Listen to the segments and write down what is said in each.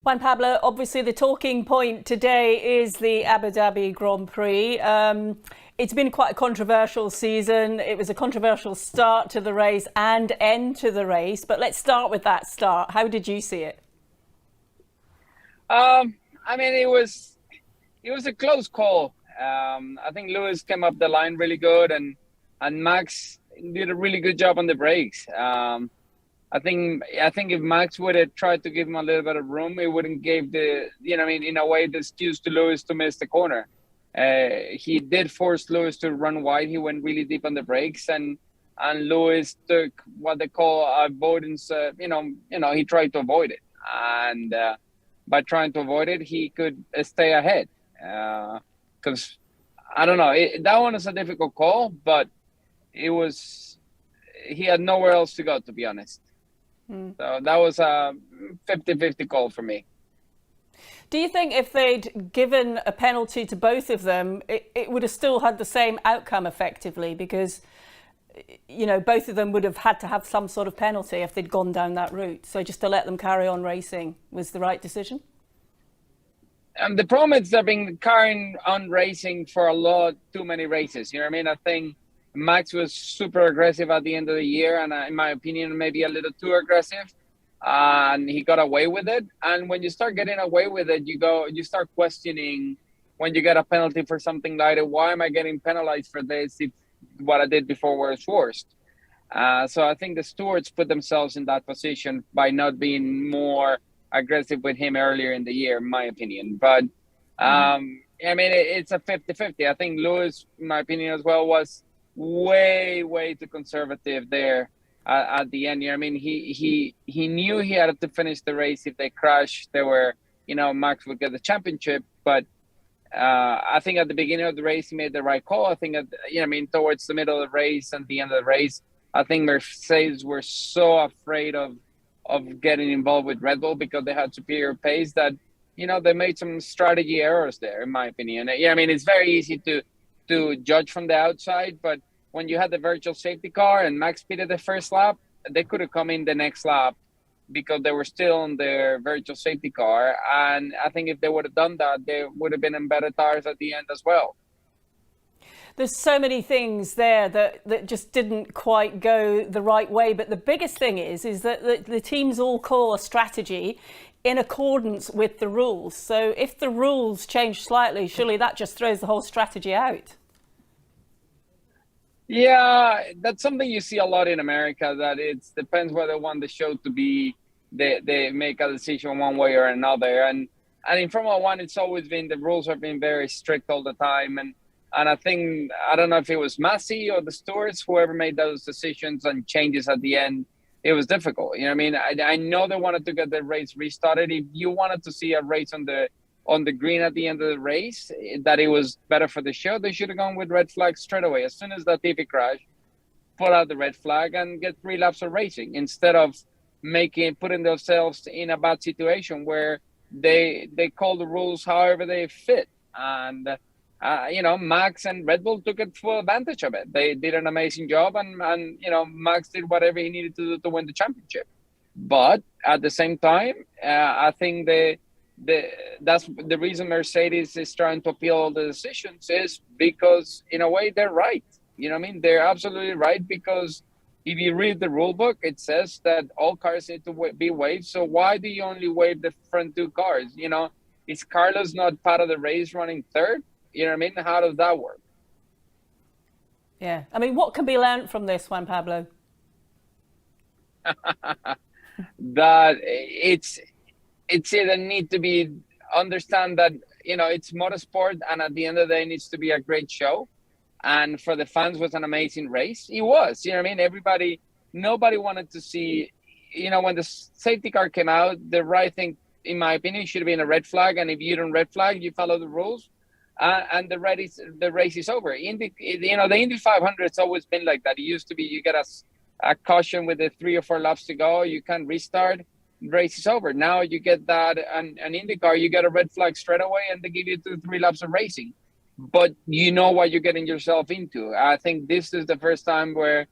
Juan Pablo, obviously the talking point today is the Abu Dhabi Grand Prix. It's been quite a controversial season. It was a controversial start to the race and end to the race. But let's start with that start. How did you see it? I mean, it was a close call. I think Lewis came up the line really good, and Max did a really good job on the brakes. I think if Max would have tried to give him a little bit of room, it wouldn't give in a way, the excuse to Lewis to miss the corner. He did force Lewis to run wide. He went really deep on the brakes, and Lewis took what they call avoidance. He tried to avoid it, and by trying to avoid it, he could stay ahead. Because I don't know, that one is a difficult call, but it was he had nowhere else to go, to be honest. Hmm. So that was a 50-50 call for me. Do you think if they'd given a penalty to both of them, it would have still had the same outcome effectively? Because, both of them would have had to have some sort of penalty if they'd gone down that route. So just to let them carry on racing was the right decision? The problem is they've been carrying on racing for a lot too many races. You know what I mean? I think Max was super aggressive at the end of the year, and in my opinion, maybe a little too aggressive. And he got away with it. And when you start getting away with it, you start questioning when you get a penalty for something like that. Why am I getting penalized for this if what I did before was worse? So I think the stewards put themselves in that position by not being more aggressive with him earlier in the year, in my opinion. But I mean, it's a 50-50. I think Lewis, in my opinion as well, was way too conservative there at the end. I mean, he knew he had to finish the race. If they crashed, Max would get the championship. But I think at the beginning of the race, he made the right call. I think towards the middle of the race and the end of the race, I think Mercedes were so afraid of getting involved with Red Bull because they had superior pace that they made some strategy errors there, in my opinion. Yeah, I mean, it's very easy to judge from the outside, but when you had the virtual safety car and Max pitted the first lap, they could have come in the next lap because they were still on their virtual safety car. And I think if they would have done that, they would have been in better tires at the end as well. There's so many things there that just didn't quite go the right way. But the biggest thing is that the teams all call a strategy in accordance with the rules. So if the rules change slightly, surely that just throws the whole strategy out. Yeah, that's something you see a lot in America, that it depends whether they want the show to be, they make a decision one way or another. And in Formula One, it's always been, the rules have been very strict all the time. And I think, I don't know if it was Masi or the stewards, whoever made those decisions and changes at the end, it was difficult. You know what I mean? I know they wanted to get the race restarted. If you wanted to see a race on the green at the end of the race, that it was better for the show, they should have gone with red flag straight away. As soon as that TV crash, put out the red flag and get 3 laps of racing, instead of putting themselves in a bad situation where they call the rules however they fit. And Max and Red Bull took it full advantage of it. They did an amazing job, and Max did whatever he needed to do to win the championship. But at the same time, I think that's the reason Mercedes is trying to appeal all the decisions, is because in a way they're right. You know what I mean? They're absolutely right, because if you read the rule book, it says that all cars need to be waved. So why do you only wave the front 2 cars? Is Carlos not part of the race running third? You know what I mean? How does that work? Yeah. I mean, what can be learned from this, Juan Pablo? That it's either need to be understand that it's motorsport, and at the end of the day, it needs to be a great show. And for the fans, was an amazing race. It was. You know what I mean? Nobody wanted to see. When the safety car came out, the right thing, in my opinion, should have been a red flag. And if you don't red flag, you follow the rules, and the race is over. The Indy 500, it's always been like that. It used to be, you get a caution with the 3 or 4 laps to go, you can restart, race is over. Now you get that, and an IndyCar, you get a red flag straight away, and they give you 2-3 laps of racing. But you know what you're getting yourself into. I think this is the first time where,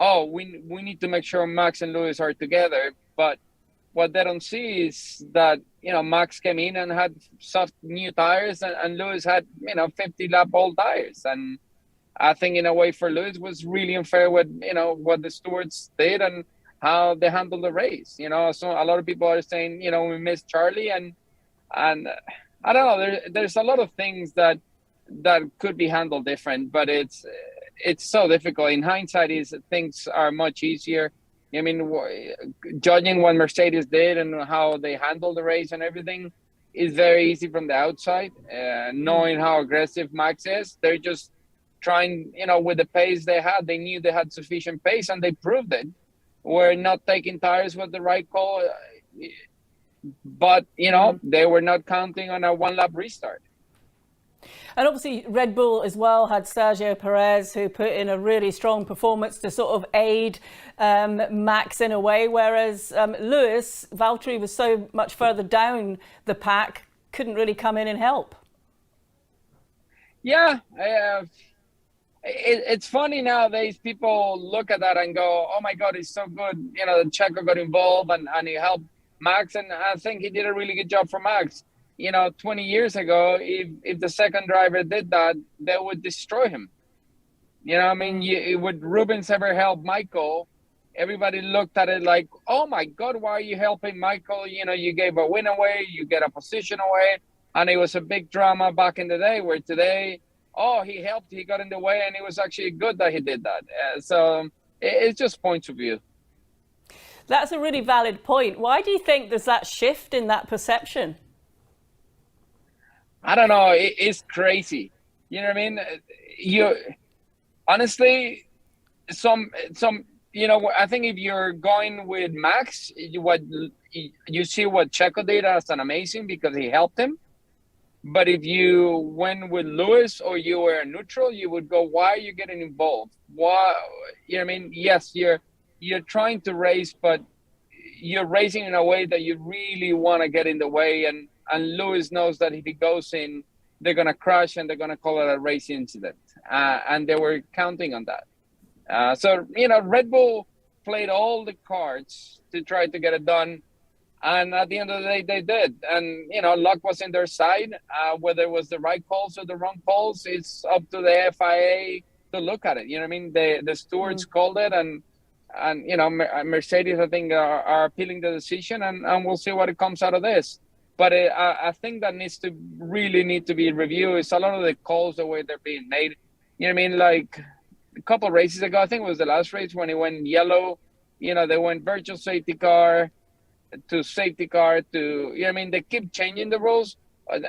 we need to make sure Max and Lewis are together. But what they don't see is that Max came in and had soft new tires, and Lewis had 50 lap old tires. And I think in a way for Lewis was really unfair with what the stewards did and how they handled the race. So a lot of people are saying we missed Charlie, and I don't know. There's a lot of things that could be handled different, but it's so difficult. In hindsight, things are much easier. I mean, judging what Mercedes did and how they handled the race and everything is very easy from the outside. Knowing how aggressive Max is, they're just trying, with the pace they had. They knew they had sufficient pace, and they proved it. We're not taking tires with the right call, but they were not counting on a one-lap restart. And obviously Red Bull as well had Sergio Perez, who put in a really strong performance to sort of aid Max in a way, whereas Lewis, Valtteri was so much further down the pack, couldn't really come in and help. Yeah, it's funny nowadays. People look at that and go, "Oh my God, he's so good." Checo got involved and he helped Max, and I think he did a really good job for Max. 20 years ago, if the second driver did that, they would destroy him. I mean, would Rubens ever help Michael? Everybody looked at it like, oh my God, why are you helping Michael? You gave a win away, you get a position away. And it was a big drama back in the day, where today, oh, he helped, he got in the way, and it was actually good that he did that. So it's just points of view. That's a really valid point. Why do you think there's that shift in that perception? I don't know. It's crazy. You know what I mean? Honestly, I think if you're going with Max, you see what Checo did as an amazing, because he helped him. But if you went with Lewis or you were neutral, you would go, why are you getting involved? Why? You know what I mean? Yes, you're trying to race, but you're racing in a way that you really want to get in the way. And Lewis knows that if he goes in, they're going to crash and they're going to call it a race incident. And they were counting on that. So, Red Bull played all the cards to try to get it done. And at the end of the day, they did. And, luck was in their side. Whether it was the right calls or the wrong calls, it's up to the FIA to look at it. You know what I mean? The stewards called it, and Mercedes, I think, are appealing the decision, and we'll see what it comes out of this. But I think that need to be reviewed. It's a lot of the calls, the way they're being made. You know what I mean? Like a couple of races ago, I think it was the last race when it went yellow. They went virtual safety car to safety car to, they keep changing the rules.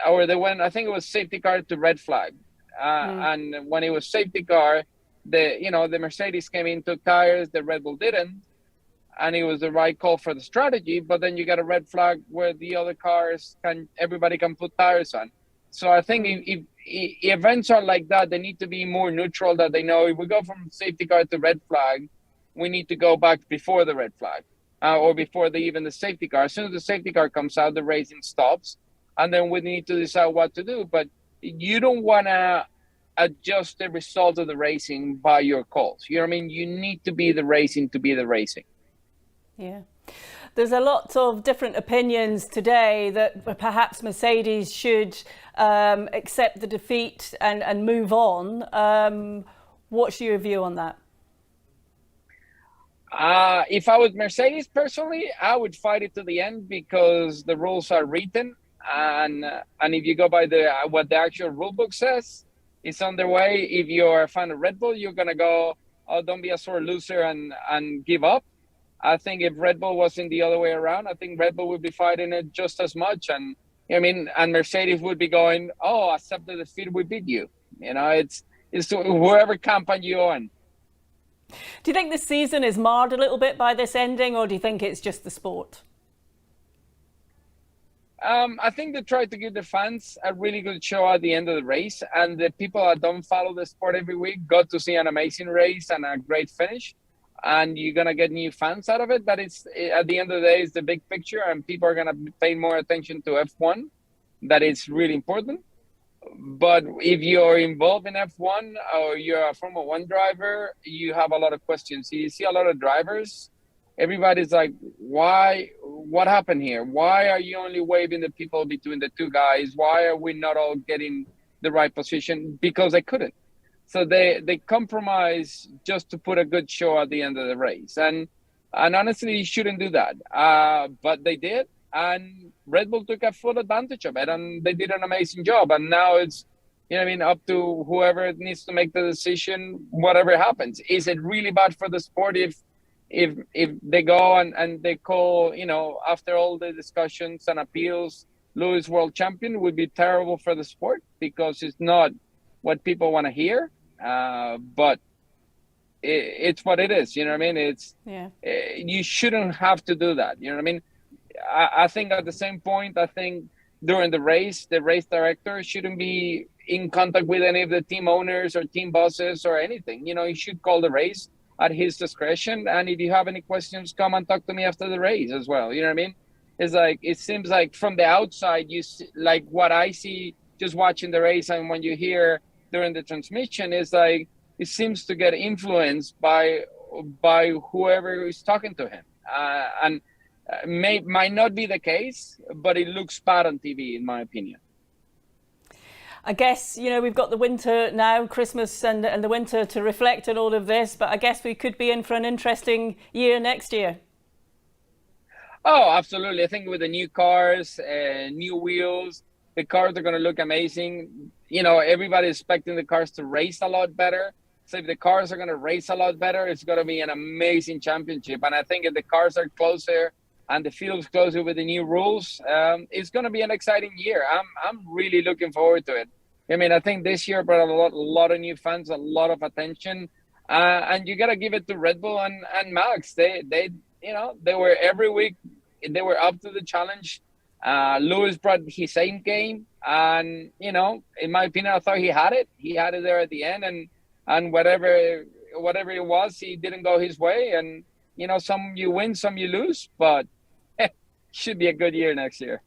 Or they went, I think it was safety car to red flag. And when it was safety car, the Mercedes came in, took tires, the Red Bull didn't. And it was the right call for the strategy, but then you got a red flag where the other cars everybody can put tires on. So I think if events are like that, they need to be more neutral, that they know if we go from safety car to red flag, we need to go back before the red flag or before even the safety car. As soon as the safety car comes out, the racing stops, and then we need to decide what to do. But you don't want to adjust the result of the racing by your calls. You know what I mean? You need to be the racing to be the racing. Yeah. There's a lot of different opinions today that perhaps Mercedes should accept the defeat and move on. What's your view on that? If I was Mercedes personally, I would fight it to the end, because the rules are written, and if you go by what the actual rule book says, it's on their way. If you're a fan of Red Bull, you're gonna go, oh, don't be a sore loser and give up. I think if Red Bull was in the other way around, I think Red Bull would be fighting it just as much. And and Mercedes would be going, oh, accept the defeat, we beat you. It's whoever campaign you're on. Do you think this season is marred a little bit by this ending, or do you think it's just the sport? I think they tried to give the fans a really good show at the end of the race, and the people that don't follow the sport every week got to see an amazing race and a great finish. And you're going to get new fans out of it. But it's, at the end of the day, it's the big picture, and people are going to pay more attention to F1. That is really important. But if you're involved in F1 or you're a Formula 1 driver, you have a lot of questions. You see a lot of drivers everybody's like, why? What happened here? Why are you only waving the people between the two guys? Why are we not all getting the right position? Because they couldn't. So they compromise just to put a good show at the end of the race, and honestly, you shouldn't do that. But they did, and Red Bull took a full advantage of it, and they did an amazing job. And now it's, you know, what I mean, up to whoever needs to make the decision, whatever happens. Is it really bad for the sport if they go and they call, you know, after all the discussions and appeals, Lewis world champion? Would be terrible for the sport because it's not what people want to hear. But it's what it is. You know what I mean? It's you shouldn't have to do that. You know what I mean? I think at the same point, I think during the race director shouldn't be in contact with any of the team owners or team bosses or anything. You know, he should call the race at his discretion. And if you have any questions, come and talk to me after the race as well. You know what I mean? It's like, it seems like from the outside, you see, like what I see just watching the race and when you hear during the transmission, is like, it seems to get influenced by whoever is talking to him. And might not be the case, but it looks bad on TV, in my opinion. I guess, you know, we've got the winter now, Christmas and the winter to reflect on all of this, but I guess we could be in for an interesting year next year. Oh, absolutely. I think with the new cars, new wheels, the cars are going to look amazing. You know, everybody's expecting the cars to race a lot better. So if the cars are going to race a lot better, it's going to be an amazing championship. And I think if the cars are closer and the field's closer with the new rules, it's going to be an exciting year. I'm really looking forward to it. I mean, I think this year brought a lot of new fans, a lot of attention, and you got to give it to Red Bull and Max. They you know, they were every week, they were up to the challenge. Lewis brought his same game, and you know, in my opinion, I thought he had it. He had it there at the end, and whatever it was, he didn't go his way. And you know, some you win, some you lose, but should be a good year next year.